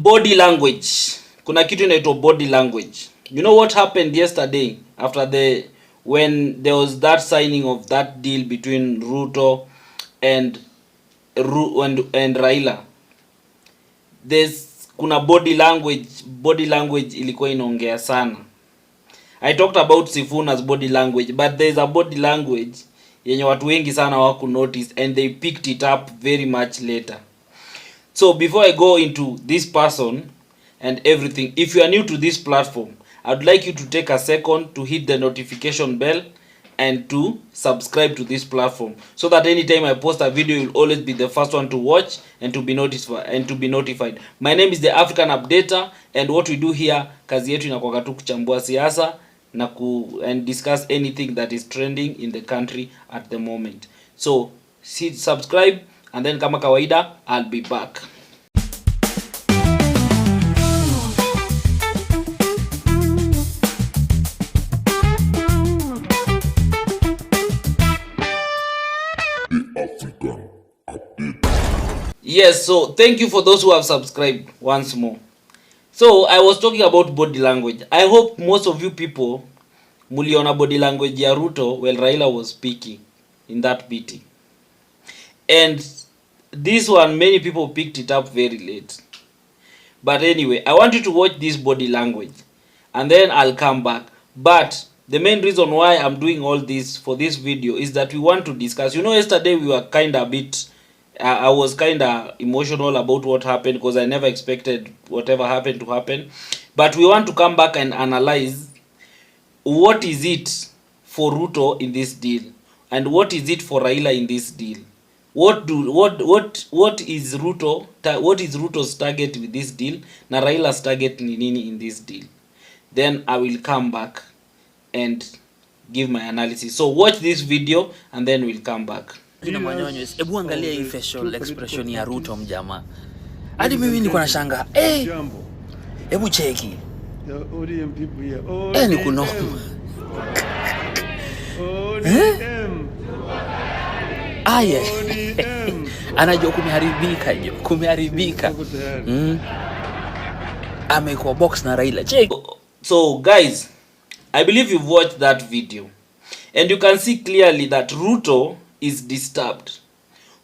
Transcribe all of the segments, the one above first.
Body language. Kuna kitu inaitwa body language. You know what happened yesterday after when there was that signing of that deal between Ruto and Raila? Kuna body language ilikuwa inaongea sana. I talked about Sifuna's body language, but there's a body language yenye watu wengi sana waku notice and they picked it up very much later. So before I go into this person and everything, if you are new to this platform, I would like you to take a second to hit the notification bell and to subscribe to this platform so that anytime I post a video, you'll always be the first one to watch and to be notified. My name is the African Updater, and what we do here, kazi yetu inakuwa tu kuchambua siasa na and discuss anything that is trending in the country at the moment. So subscribe, and then kama kawaida, I'll be back. Yes, so thank you for those who have subscribed once more. So I was talking about body language. I hope most of you people muliona body language ya Ruto while Raila was speaking in that meeting. And this one, many people picked it up very late. But anyway, I want you to watch this body language and then I'll come back. But the main reason why I'm doing all this for this video is that we want to discuss. You know, yesterday we were kind of a bit I was kind of emotional about what happened because I never expected whatever happened to happen. But we want to come back and analyze what is it for Ruto in this deal and what is it for Raila in this deal. What is Ruto's target with this deal na Raila's target ni nini in this deal. Then I will come back and give my analysis. So watch this video and then we'll come back. Jina manyonyo, hebu angalia hii facial expression ya Ruto mjamaa. Hadi mimi niko na shanga. Hebu cheki. Ni kuno. Aya. Anajua kumeharibika. Amekuwa box na Raila. Cheki. So guys, I believe you've watched that video. And you can see clearly that Ruto is disturbed.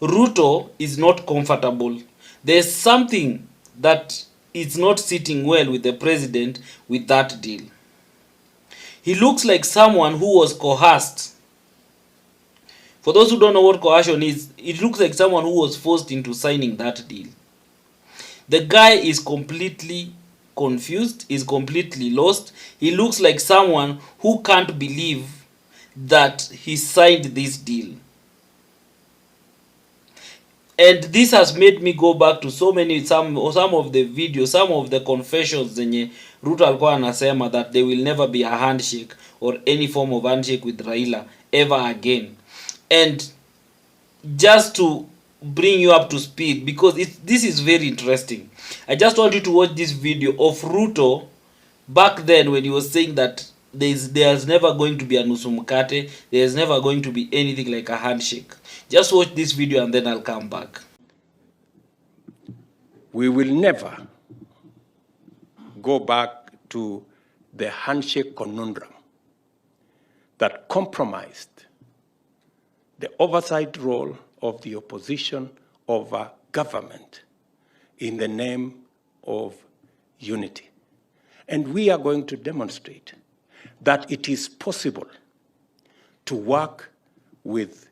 Ruto is not comfortable. There's something that is not sitting well with the president with that deal. He looks like someone who was coerced. For those who don't know what coercion is, it looks like someone who was forced into signing that deal. The guy is completely confused, is completely lost. He looks like someone who can't believe that he signed this deal. And this has made me go back to some of the videos, some of the confessions zenye Ruto alikuwa anasema that there will never be a handshake or any form of handshake with Raila ever again. And just to bring you up to speed, because this is very interesting, I just want you to watch this video of Ruto back then when he was saying that there's never going to be a nusu mkate, there's never going to be anything like a handshake. Just watch this video and then I'll come back. We will never go back to the handshake conundrum that compromised the oversight role of the opposition over government in the name of unity. And we are going to demonstrate that it is possible to work with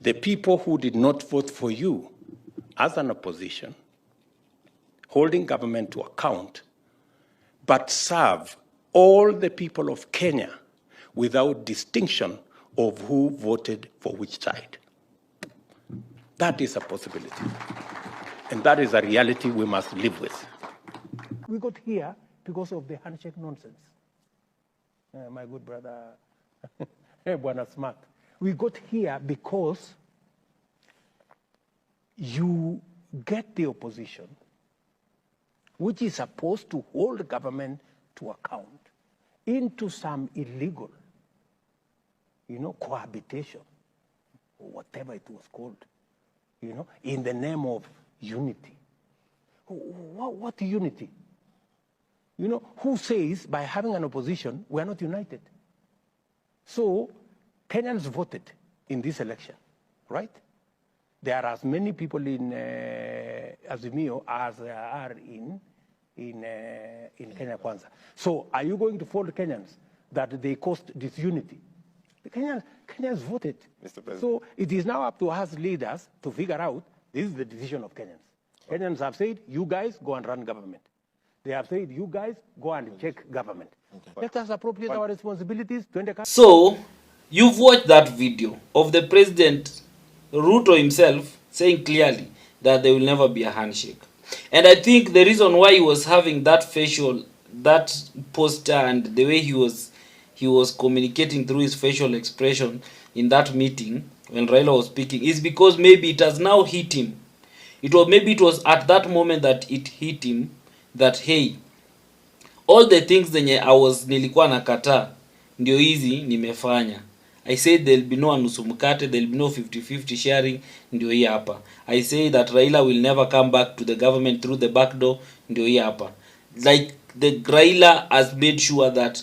the people who did not vote for you as an opposition, holding government to account, but serve all the people of Kenya without distinction of who voted for which side. That is a possibility. And that is a reality we must live with. We got here because of the handshake nonsense. My good brother, Bwana Smart. We got here because you get the opposition, which is supposed to hold the government to account, into some illegal, cohabitation, or whatever it was called, in the name of unity. What unity? You know, who says by having an opposition, we are not united? So Kenyans voted in this election, right? There are as many people in Azimio as there are in Kenya Kwanza. So are you going to fold Kenyans that they caused disunity? The Kenyans voted. Mr. President. So it is now up to us leaders to figure out this is the decision of Kenyans. Kenyans have said, you guys go and run government. They have said, you guys go and check government. Let us appropriate our responsibilities to So, you've watched that video of the president, Ruto himself, saying clearly that there will never be a handshake. And I think the reason why he was having that facial, that posture, and the way he was communicating through his facial expression in that meeting when Raila was speaking is because maybe it has now hit him. Maybe it was at that moment that it hit him that hey, all the things zenye nilikuwa nakataa ndio hizi nimefanya. I said there'll be no nusu mkate, there'll be no 50-50 sharing, ndio hii hapa. I say that Raila will never come back to the government through the back door, ndio hii hapa. Like the Raila has made sure that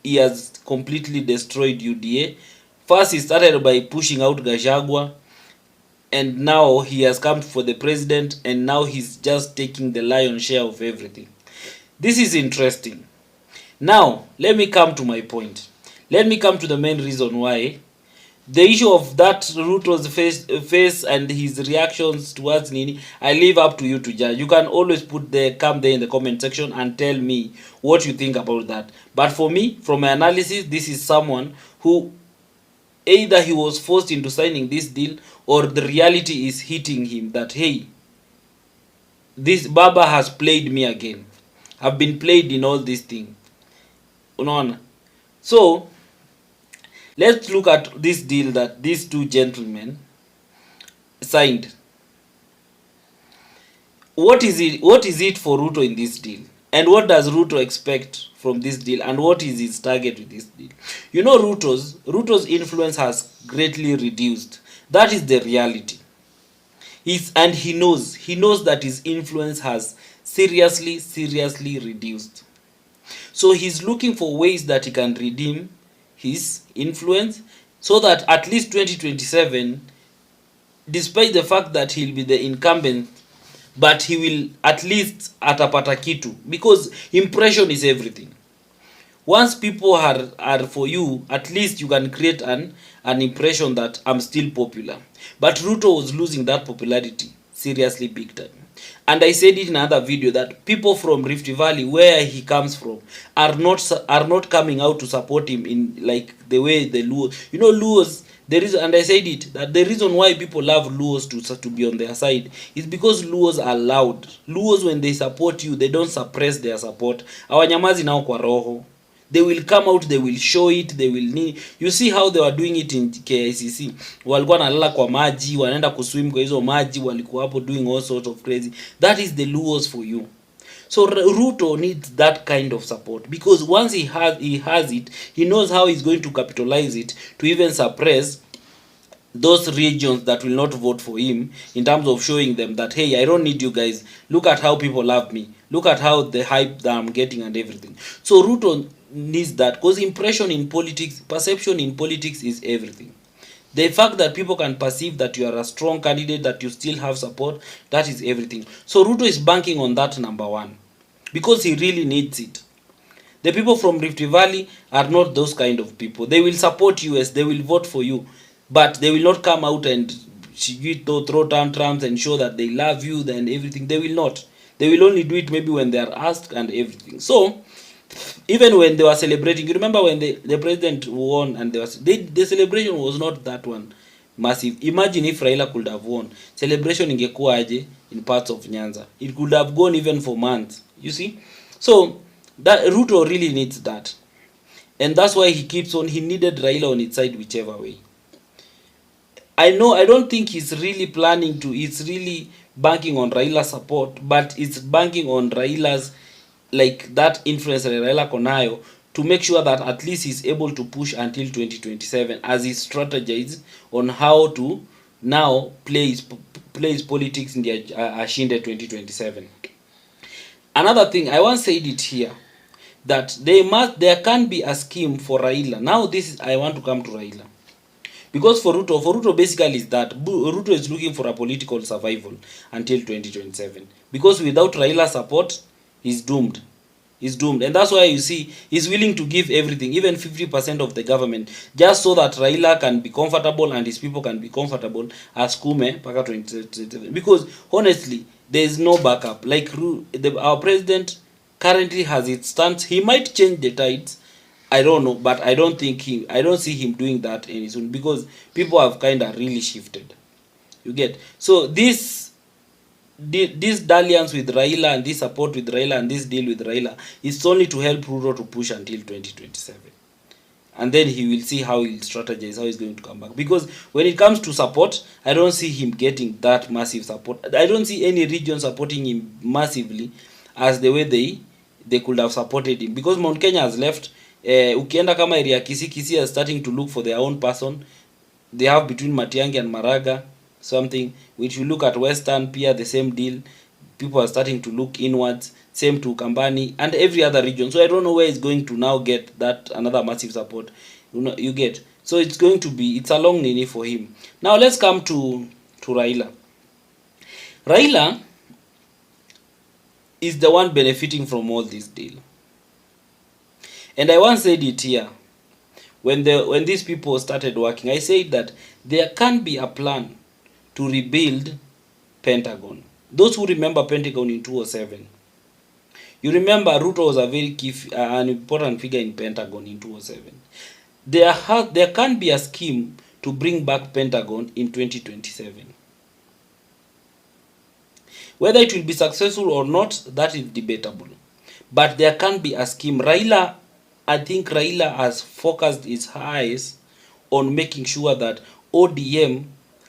he has completely destroyed UDA. First he started by pushing out Gachagua, and now he has come for the president, and now he's just taking the lion's share of everything. This is interesting. Now, let me come to my point. Let me come to the main reason why the issue of that Ruto's face and his reactions towards Nini, I leave up to you to judge. You can always come there in the comment section and tell me what you think about that. But for me, from my analysis, this is someone who either he was forced into signing this deal or the reality is hitting him that, hey, this Baba has played me again. I've been played in all this thing. Unaona? So, let's look at this deal that these two gentlemen signed. What is it for Ruto in this deal? And what does Ruto expect from this deal? And what is his target with this deal? You know, Ruto's influence has greatly reduced. That is the reality. And he knows that his influence has seriously reduced. So he's looking for ways that he can redeem his influence so that at least 2027, despite the fact that he'll be the incumbent, but he will at least atapata kitu, because impression is everything. Once people are for you, at least you can create an impression that I'm still popular. But Ruto was losing that popularity seriously big time. And I said it in another video that people from Rift Valley, where he comes from, are not coming out to support him in like the way the Luos. You know, Luos, and I said it, that the reason why people love Luos to be on their side is because Luos are loud. Luos, when they support you, they don't suppress their support. Awanyamazi nao kwa roho. They will come out, they will show it, they will need. You see how they were doing it in KICC. Walikuwa nalala kwa maji, wanaenda kuswim kwa hizo maji, walikuwa hapo doing all sorts of crazy. That is the Luos for you. So Ruto needs that kind of support, because once he has it, he knows how he's going to capitalize it to even suppress those regions that will not vote for him, in terms of showing them that, hey, I don't need you guys. Look at how people love me. Look at how the hype that I'm getting and everything. So Ruto needs that, because impression in politics, perception in politics is everything. The fact that people can perceive that you are a strong candidate, that you still have support, that is everything. So Ruto is banking on that, number one, because he really needs it. The people from Rift Valley are not those kind of people. They will support you, yes, they will vote for you, but they will not come out and throw tantrums and show that they love you and everything. They will not. They will only do it maybe when they are asked and everything. So, even when they were celebrating, you remember when the president won and the celebration was not that one massive. Imagine if Raila could have won. Celebration ingekuwa aje in parts of Nyanza. It could have gone even for months. You see? So, that Ruto really needs that. And that's why he keeps on. He needed Raila on its side whichever way. I don't think he's really planning to, it's really banking on Raila's support, but it's banking on Raila's, like, that influence Raila konayo, to make sure that at least he's able to push until 2027 as he strategizes on how to now plays politics in the ashinde 2027. Another thing, I once said it here, that there can be a scheme for Raila. Now this is, I want to come to Raila. Because for Ruto basically is that Ruto is looking for a political survival until 2027. Because without Raila's support, he's doomed. He's doomed. And that's why you see he's willing to give everything, even 50% of the government, just so that Raila can be comfortable and his people can be comfortable as Kume paka 2027. Because honestly, there is no backup. Like our president currently has its stance. He might change the tides, I don't know, but I don't see him doing that any soon, because people have kind of really shifted. You get? So this dalliance with Raila and this support with Raila and this deal with Raila is only to help Ruto to push until 2027. And then he will see how he'll strategize, how he's going to come back. Because when it comes to support, I don't see him getting that massive support. I don't see any region supporting him massively as the way they could have supported him. Because Mount Kenya has left. Ukienda kama area Kisi are starting to look for their own person. They have between Matiang'i and Maraga something. Which you look at Western, Pia, the same deal. People are starting to look inwards. Same to Kambani and every other region. So I don't know where it's going to now get that another massive support. You get. So it's going to be, it's a long nini for him. Now let's come to Raila. Raila is the one benefiting from all this deal. And I once said it here, when these people started working, I said that there can be a plan to rebuild Pentagon. Those who remember Pentagon in 2007, you remember Ruto was a very key, an important figure in Pentagon in 2007. There can be a scheme to bring back Pentagon in 2027. Whether it will be successful or not, that is debatable. But there can be a scheme. I think Raila has focused his eyes on making sure that ODM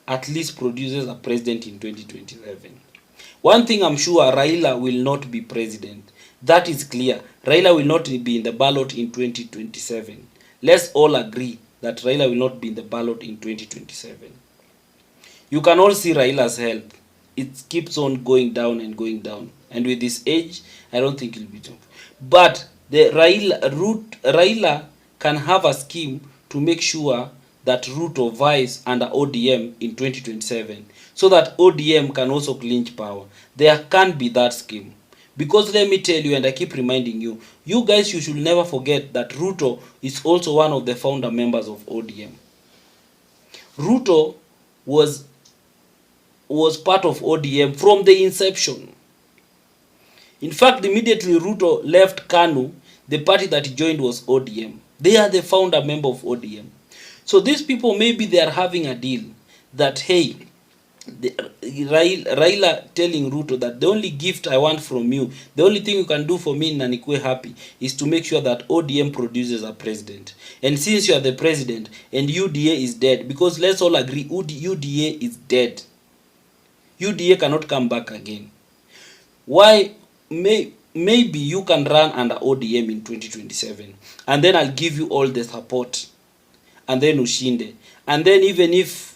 at least produces a president in 2027. One thing I'm sure, Raila will not be president. That is clear. Raila will not be in the ballot in 2027. Let's all agree that Raila will not be in the ballot in 2027. You can all see Raila's health. It keeps on going down and going down. And with this age, I don't think he'll be done. But the Raila can have a scheme to make sure that Ruto vies under ODM in 2027, so that ODM can also clinch power. There can be that scheme. Because let me tell you, and I keep reminding you, you guys, you should never forget that Ruto is also one of the founder members of ODM. Ruto was part of ODM from the inception. In fact, immediately Ruto left KANU, the party that he joined was ODM. They are the founder member of ODM. So these people, maybe they are having a deal that, hey, Raila telling Ruto that the only gift I want from you, the only thing you can do for me na nikue happy, is to make sure that ODM produces a president. And since you are the president and UDA is dead, because let's all agree, UDA is dead. UDA cannot come back again. Why? Maybe you can run under ODM in 2027, and then I'll give you all the support, and then ushinde. And then even if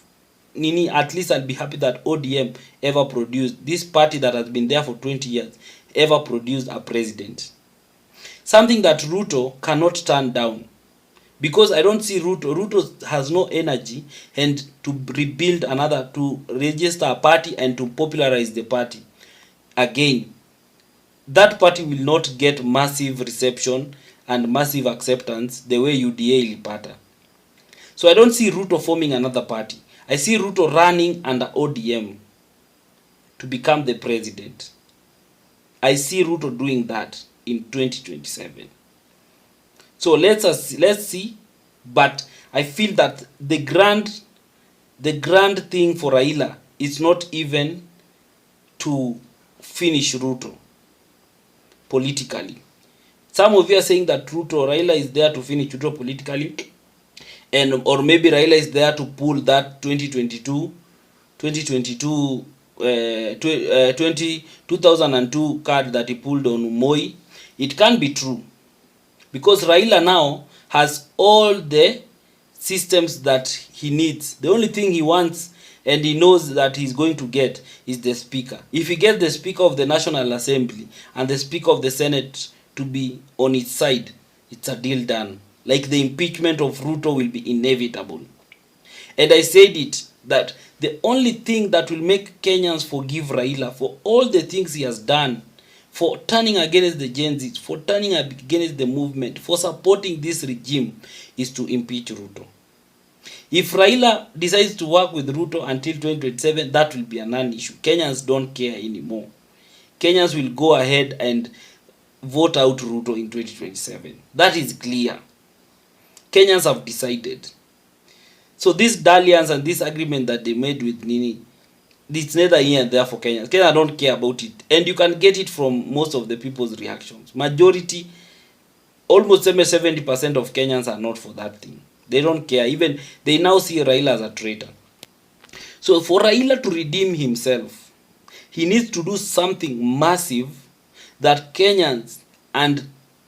at least I'll be happy that ODM ever produced, this party that has been there for 20 years, ever produced a president. Something that Ruto cannot turn down. Because I don't see Ruto has no energy and to rebuild to register a party and to popularize the party again. That party will not get massive reception and massive acceptance the way UDA ilipata. So I don't see Ruto forming another party. I see Ruto running under ODM to become the president. I see Ruto doing that in 2027. So let's see, but I feel that the grand thing for Raila is not even to finish Ruto politically. Some of you are saying that Raila is there to finish Ruto politically, or maybe Raila is there to pull that 2002 card that he pulled on Moi. It can be true, because Raila now has all the systems that he needs. The only thing he wants and he knows that he's going to get is the speaker. If he gets the speaker of the National Assembly and the speaker of the Senate to be on his side, it's a deal done. Like the impeachment of Ruto will be inevitable. And I said it, that the only thing that will make Kenyans forgive Raila for all the things he has done, for turning against the Gen Zs, for turning against the movement, for supporting this regime, is to impeach Ruto. If Raila decides to work with Ruto until 2027, that will be a non-issue. Kenyans don't care anymore. Kenyans will go ahead and vote out Ruto in 2027. That is clear. Kenyans have decided. So this dalliance and this agreement that they made with Nini, it's neither here and there for Kenyans. Kenyans don't care about it. And you can get it from most of the people's reactions. Majority, almost 70% of Kenyans are not for that thing. They don't care. Even they now see Raila as a traitor. So for Raila to redeem himself, he needs to do something massive that Kenyans and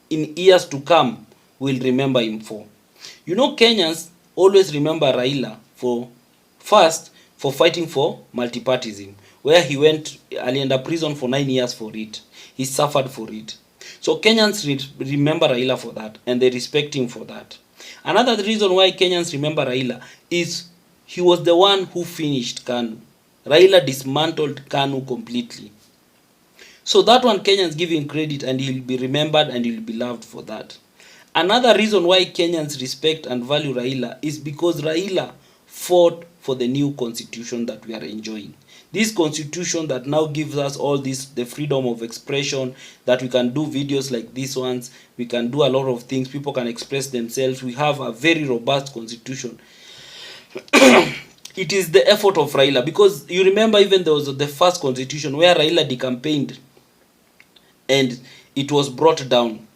in years to come will remember him for. You know, Kenyans always remember Raila for fighting for multipartyism, where he alienda prison for 9 years for it. He suffered for it. So Kenyans remember Raila for that, and they respect him for that. Another reason why Kenyans remember Raila is he was the one who finished KANU. Raila dismantled KANU completely. So that one, Kenyans give him credit, and he'll be remembered and he'll be loved for that. Another reason why Kenyans respect and value Raila is because Raila fought for the new constitution that we are enjoying. This constitution that now gives us all this, the freedom of expression, that we can do videos like these ones, we can do a lot of things, people can express themselves. We have a very robust constitution. It is the effort of Raila, because you remember even there was the first constitution where Raila decampaigned and it was brought down.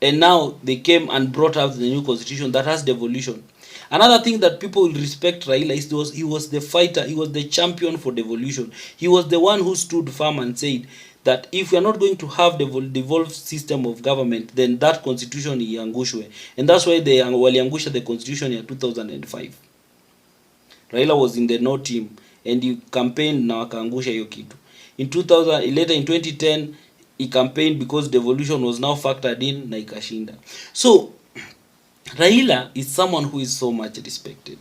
And now they came and brought out the new constitution that has devolution. Another thing that people will respect Raila is he was the fighter, he was the champion for devolution. He was the one who stood firm and said that if we are not going to have devolved system of government, then that constitution iangushwe. And that's why they waliangusha the constitution in 2005. Raila was in the no team and he campaigned na wakaangusha hiyo kitu. Later in 2010, he campaigned because devolution was now factored in na ikashinda. So Raila is someone who is so much respected.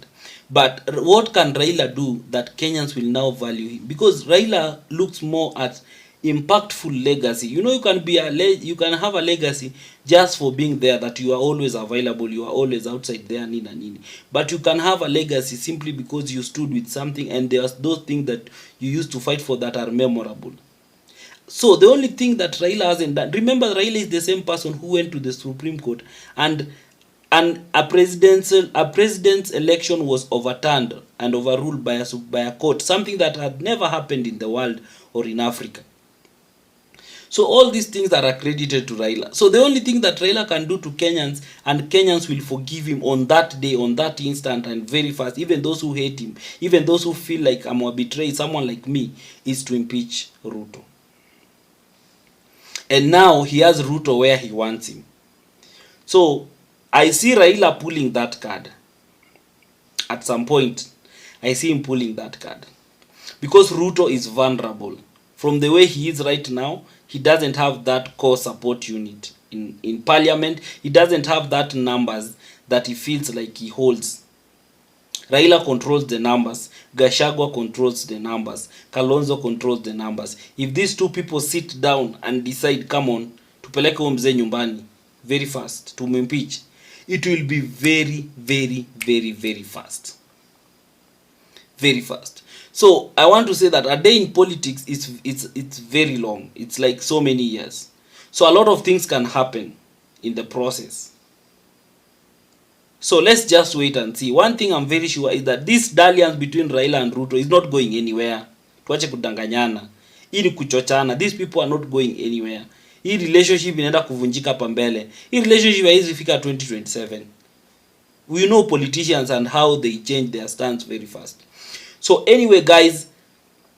But what can Raila do that Kenyans will now value him? Because Raila looks more at impactful legacy. You know, you can have a legacy just for being there, that you are always available, you are always outside there, nini. But you can have a legacy simply because you stood with something, and there's those things that you used to fight for that are memorable. So the only thing that Raila hasn't done, remember, Raila is the same person who went to the Supreme Court and a president's election was overturned and overruled by a court, something that had never happened in the world or in Africa. So all these things are accredited to Raila. So the only thing that Raila can do to Kenyans, and Kenyans will forgive him on that day, on that instant, and very fast, even those who hate him, even those who feel like I'm going to betray someone like me, is to impeach Ruto. And now he has Ruto where he wants him. So I see Raila pulling that card. At some point, I see him pulling that card. Because Ruto is vulnerable. From the way he is right now, he doesn't have that core support unit in parliament. He doesn't have that numbers that he feels like he holds. Raila controls the numbers. Gachagua controls the numbers. Kalonzo controls the numbers. If these two people sit down and decide, come on, tupeleke huyo mzee nyumbani very fast, to impeach, it will be very, very, very, very fast. Very fast. So I want to say that a day in politics it's very long. It's like so many years. So a lot of things can happen in the process. So let's just wait and see. One thing I'm very sure is that this dalliance between Raila and Ruto is not going anywhere. Tuache kudanganyana. Hii ni kuchochana. These people are not going anywhere. Hii relationship inaenda kuvunjika hapa mbele. Hii relationship haiwezi fika 2027. We know politicians and how they change their stance very fast. So anyway, guys,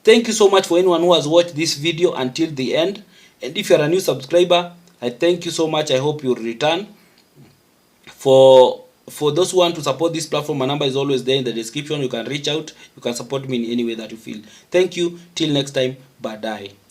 thank you so much for anyone who has watched this video until the end. And if you're a new subscriber, I thank you so much. I hope you'll return for for those who want to support this platform, my number is always there in the description. You can reach out, you can support me in any way that you feel. Thank you, till next time, bye.